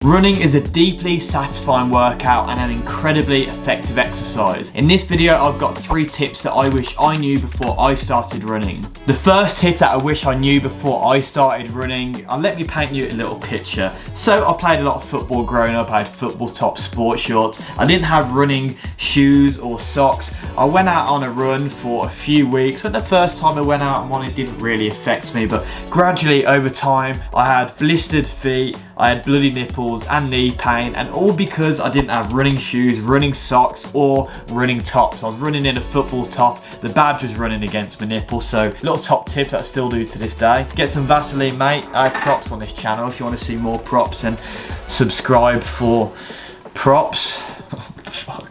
Running is a deeply satisfying workout and an incredibly effective exercise. In this video, I've got 3 tips that I wish I knew before I started running. The first tip that I wish I knew before I started running, let me paint you a little picture. So I played a lot of football growing up. I had football top sports shorts. I didn't have running shoes or socks. I went out on a run for a few weeks, but the first time I went out on one, it didn't really affect me. But gradually over time, I had blistered feet, I had bloody nipples and knee pain, and all because I didn't have running shoes, running socks, or running tops. I was running in a football top, the badge was running against my nipples. So little top tip that I still do to this day: get some Vaseline, mate. I have props on this channel. If you want to see more props, and subscribe for props. What the fuck?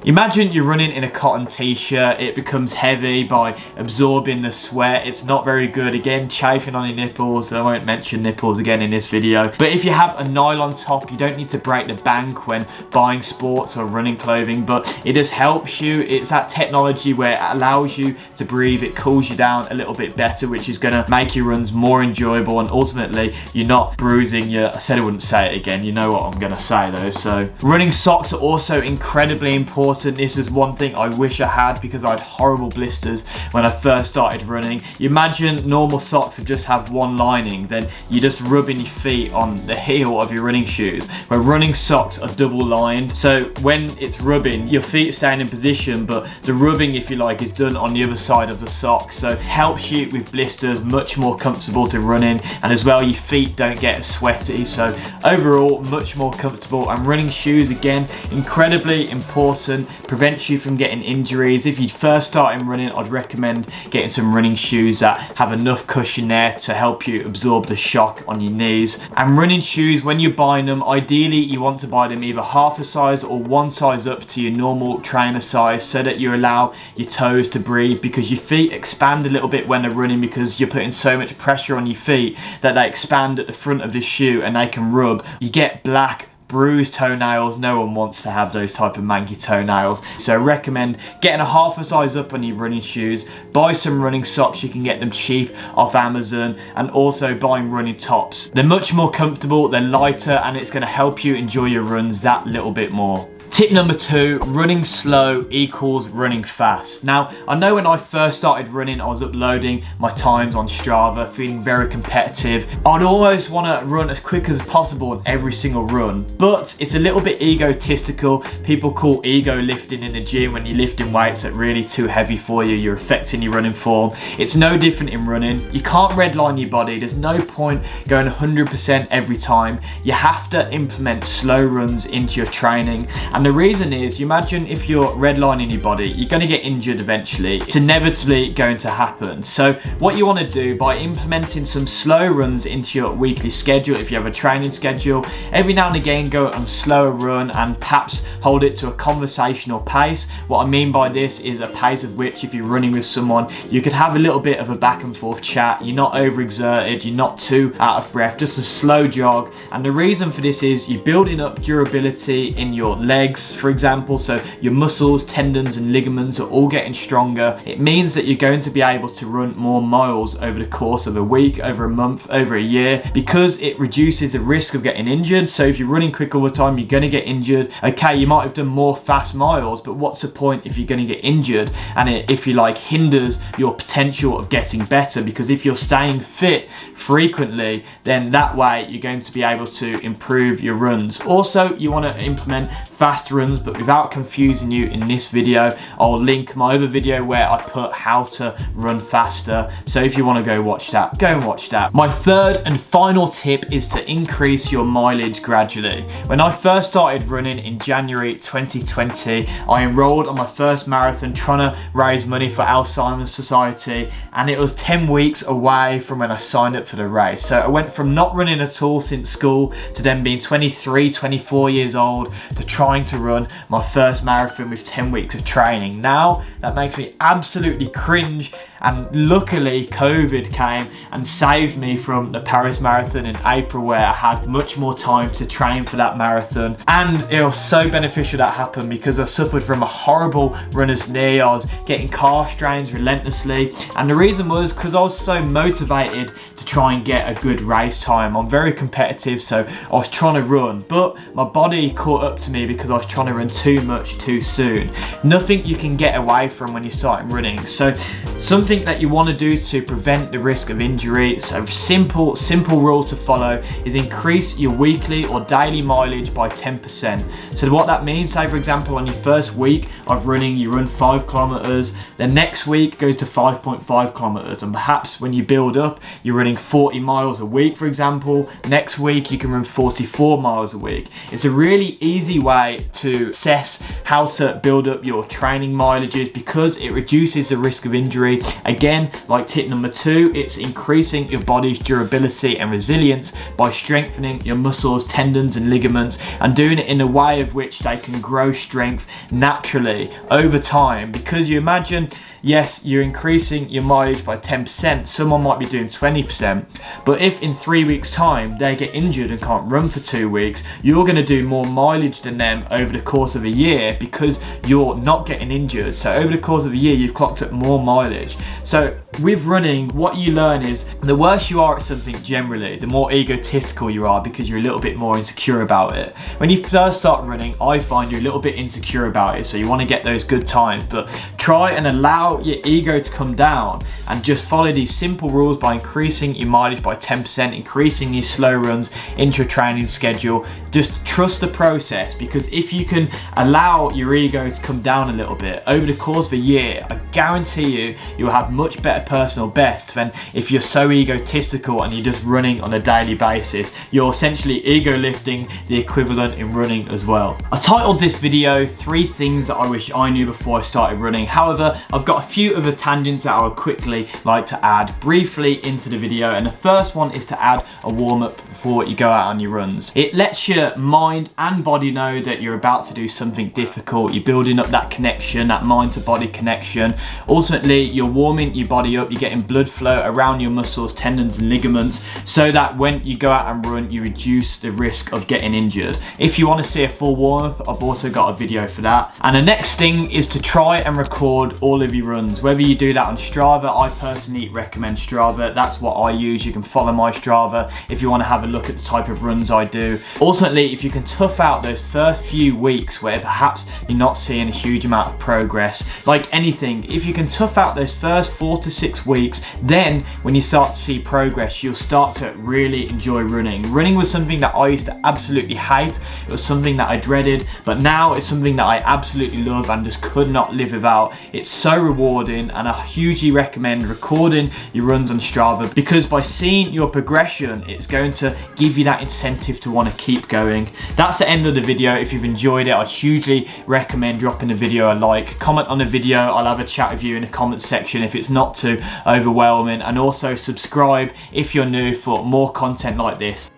Imagine you're running in a cotton t-shirt, it becomes heavy by absorbing the sweat. It's not very good. Again, chafing on your nipples. I won't mention nipples again in this video. But if you have a nylon top, you don't need to break the bank when buying sports or running clothing, but it just helps you. It's that technology where it allows you to breathe, it cools you down a little bit better, which is gonna make your runs more enjoyable, and ultimately you're not bruising your, I said I wouldn't say it again, you know what I'm gonna say though. So running socks are also incredibly important. This is one thing I wish I had, because I had horrible blisters when I first started running. You imagine normal socks that just have one lining, then you're just rubbing your feet on the heel of your running shoes, where running socks are double lined. So when it's rubbing, your feet staying in position, but the rubbing, if you like, is done on the other side of the sock. So it helps you with blisters, much more comfortable to run in, and as well your feet don't get sweaty. So overall, much more comfortable. And running shoes, again, incredibly important. Prevents you from getting injuries. If you first start in running, I'd recommend getting some running shoes that have enough cushion there to help you absorb the shock on your knees. And running shoes, when you're buying them, ideally you want to buy them either half a size or one size up to your normal trainer size, so that you allow your toes to breathe, because your feet expand a little bit when they're running, because you're putting so much pressure on your feet that they expand at the front of the shoe and they can rub. You get black, bruised toenails. No one wants to have those type of manky toenails. So I recommend getting a half a size up on your running shoes. Buy some running socks, you can get them cheap off Amazon, and also buying running tops. They're much more comfortable, they're lighter, and it's going to help you enjoy your runs that little bit more. Tip number 2, running slow equals running fast. Now, I know when I first started running, I was uploading my times on Strava, feeling very competitive. I'd almost want to run as quick as possible in every single run, but it's a little bit egotistical. People call ego lifting in the gym when you're lifting weights that are really too heavy for you, you're affecting your running form. It's no different in running. You can't redline your body. There's no point going 100% every time. You have to implement slow runs into your training. And the reason is, you imagine if you're redlining your body, you're going to get injured eventually. It's inevitably going to happen. So what you want to do, by implementing some slow runs into your weekly schedule, if you have a training schedule, every now and again go on a slower run and perhaps hold it to a conversational pace. What I mean by this is a pace of which, if you're running with someone, you could have a little bit of a back and forth chat. You're not overexerted, you're not too out of breath, just a slow jog. And the reason for this is you're building up durability in your legs, for example, so your muscles, tendons and ligaments are all getting stronger. It means that you're going to be able to run more miles over the course of a week, over a month, over a year, because it reduces the risk of getting injured. So if you're running quick all the time, you're going to get injured. Okay, you might have done more fast miles, but what's the point if you're going to get injured and it, if you like, hinders your potential of getting better? Because if you're staying fit frequently, then that way you're going to be able to improve your runs. Also, you want to implement fast runs, but without confusing you in this video, I'll link my other video where I put how to run faster. So if you want to go watch that, go and watch that. My third and final tip is to increase your mileage gradually. When I first started running in January 2020, I enrolled on my first marathon trying to raise money for Alzheimer's Society, and it was 10 weeks away from when I signed up for the race. So I went from not running at all since school to then being 23, 24 years old to trying to run my first marathon with 10 weeks of training. Now that makes me absolutely cringe And luckily COVID came and saved me from the Paris Marathon in April, where I had much more time to train for that marathon. And it was so beneficial that happened because I suffered from a horrible runner's knee. I was getting calf strains relentlessly, and the reason was because I was so motivated to try and get a good race time. I'm very competitive, so I was trying to run, but my body caught up to me because I was trying to run too much too soon. Nothing you can get away from when you start running. So something that you want to do to prevent the risk of injury, so simple rule to follow, is increase your weekly or daily mileage by 10%. So what that means, say for example on your first week of running you run 5 kilometers, the next week go to 5.5 kilometers, and perhaps when you build up you're running 40 miles a week, for example. Next week you can run 44 miles a week. It's a really easy way to assess how to build up your training mileages because it reduces the risk of injury. Again, like tip number 2, it's increasing your body's durability and resilience by strengthening your muscles, tendons and ligaments, and doing it in a way of which they can grow strength naturally over time. Because you imagine, yes, you're increasing your mileage by 10%, someone might be doing 20%, but if in 3 weeks time they get injured and can't run for 2 weeks, you're going to do more mileage than them over the course of a year because you're not getting injured. So over the course of a year you've clocked up more mileage. So with running, what you learn is the worse you are at something generally, the more egotistical you are because you're a little bit more insecure about it. When you first start running, I find you're a little bit insecure about it, so you want to get those good times, but try and allow your ego to come down and just follow these simple rules by increasing your mileage by 10%, increasing your slow runs into your training schedule. Just trust the process, because if you can allow your ego to come down a little bit over the course of a year, I guarantee you'll have much better personal best than if you're so egotistical and you're just running on a daily basis. You're essentially ego lifting the equivalent in running as well. I titled this video 3 things that I wish I knew before I started running. However, I've got a few other tangents that I would quickly like to add briefly into the video, and the first one is to add a warm-up before you go out on your runs. It lets your mind and body know that you're about to do something difficult. You're building up that connection, that mind to body connection. Ultimately, you're warming your body up, you're getting blood flow around your muscles, tendons and ligaments, so that when you go out and run, you reduce the risk of getting injured. If you want to see a full warm-up, I've also got a video for that. And the next thing is to try and record all of your runs. Whether you do that on Strava, I personally recommend Strava. That's what I use. You can follow my Strava if you want to have a look at the type of runs I do. Ultimately, if you can tough out those first few weeks where perhaps you're not seeing a huge amount of progress, like anything, if you can tough out those first 4 to 6 weeks, then when you start to see progress, you'll start to really enjoy running. Running was something that I used to absolutely hate. It was something that I dreaded, but now it's something that I absolutely love and just could not live without. It's so rewarding, and I hugely recommend recording your runs on Strava, because by seeing your progression, it's going to give you that incentive to want to keep going. That's the end of the video. If you've enjoyed it, I'd hugely recommend dropping the video a like, comment on the video. I'll have a chat with you in the comments section if it's not too overwhelming, and also subscribe if you're new for more content like this.